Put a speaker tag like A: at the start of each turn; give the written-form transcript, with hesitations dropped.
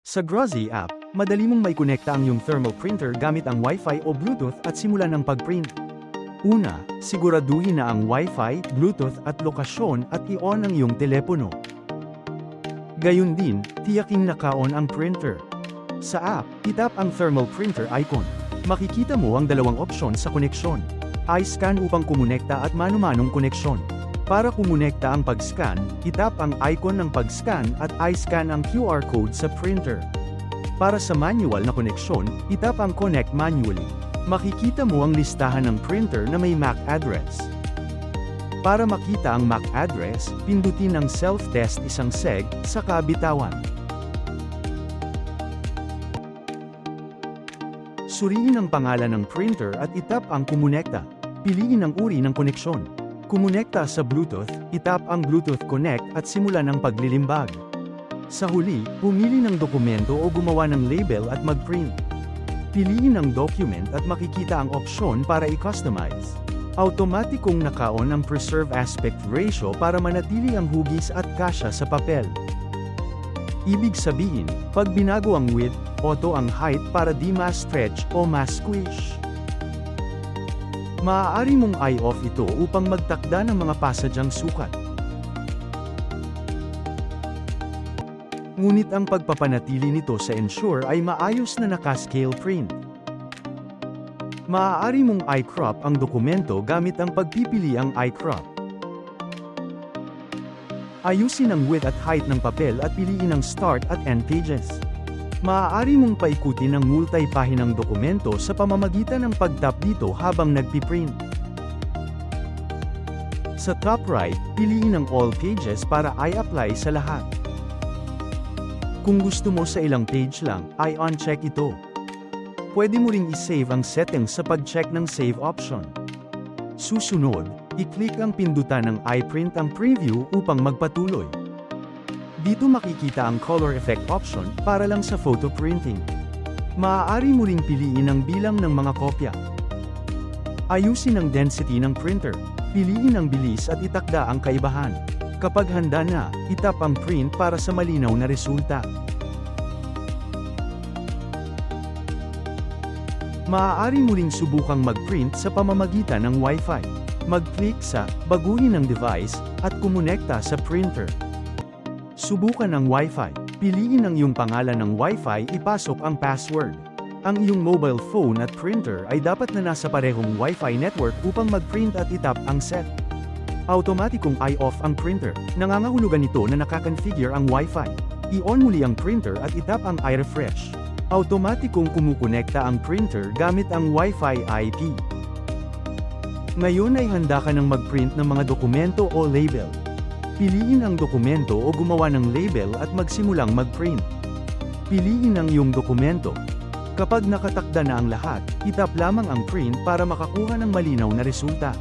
A: Sa Grozy app, madali mong may konekta ang iyong thermal printer gamit ang Wi-Fi o Bluetooth at simulan ang pagprint. Una, siguraduhin na ang Wi-Fi, Bluetooth at lokasyon at i-on ang iyong telepono. Gayun din, tiyaking naka-on ang printer. Sa app, itap ang thermal printer icon. Makikita mo ang dalawang opsyon sa koneksyon. I-scan upang kumonekta at mano-manong koneksyon. Para kumonekta ang pag-scan, itap ang icon ng pag-scan at I-scan ang QR code sa printer. Para sa manual na koneksyon, itap ang connect manually. Makikita mo ang listahan ng printer na may MAC address. Para makita ang MAC address, pindutin ang self-test isang seg, saka bitawan. Suriin ang pangalan ng printer at itap ang kumonekta. Piliin ang uri ng koneksyon. Kumonekta sa Bluetooth, itap ang Bluetooth Connect at simulan ang paglilimbag. Sa huli, pumili ng dokumento o gumawa ng label at mag-print. Piliin ang document at makikita ang opsyon para i-customize. Automatikong naka-on ang Preserve Aspect Ratio para manatili ang hugis at kasya sa papel. Ibig sabihin, pag binago ang width, auto ang height para di ma-stretch o ma-squish. Maaari mong i-off ito upang magtakda ng mga pasadyang sukat. Ngunit ang pagpapanatili nito sa ensure ay maayos na naka-scale print. Maaari mong i-crop ang dokumento gamit ang pagpipili ang i-crop. Ayusin ang width at height ng papel at piliin ang start at end pages. Maaari mong paikutin ang multi-pahinang dokumento sa pamamagitan ng pag-tap dito habang nagpiprint. Sa top right, piliin ang all pages para i-apply sa lahat. Kung gusto mo sa ilang page lang, i-uncheck ito. Pwede mo ring i-save ang settings sa pag-check ng save option. Susunod, i-click ang pindutan ng i-print ang preview upang magpatuloy. Dito makikita ang color effect option para lang sa photo printing. Maaari mo ring piliin ang bilang ng mga kopya. Ayusin ang density ng printer. Piliin ang bilis at itakda ang kaibahan. Kapag handa na, itap ang print para sa malinaw na resulta. Maaari mo ring subukang mag-print sa pamamagitan ng Wi-Fi. Mag-click sa "Baguhin ang device" at kumonekta sa printer. Subukan ang Wi-Fi. Piliin ang iyong pangalan ng Wi-Fi, ipasok ang password. Ang iyong mobile phone at printer ay dapat na nasa parehong Wi-Fi network upang mag-print at itap ang set. Automatikong i-off ang printer. Nangangahulugan ito na nakakonfigure ang Wi-Fi. I-on muli ang printer at itap ang i-refresh. Automatikong kumukonekta ang printer gamit ang Wi-Fi IP. Ngayon ay handa ka ng mag-print ng mga dokumento o label. Piliin ang dokumento o gumawa ng label at magsimulang mag-print. Piliin ang iyong dokumento. Kapag nakatakda na ang lahat, itap lamang ang print para makakuha ng malinaw na resulta.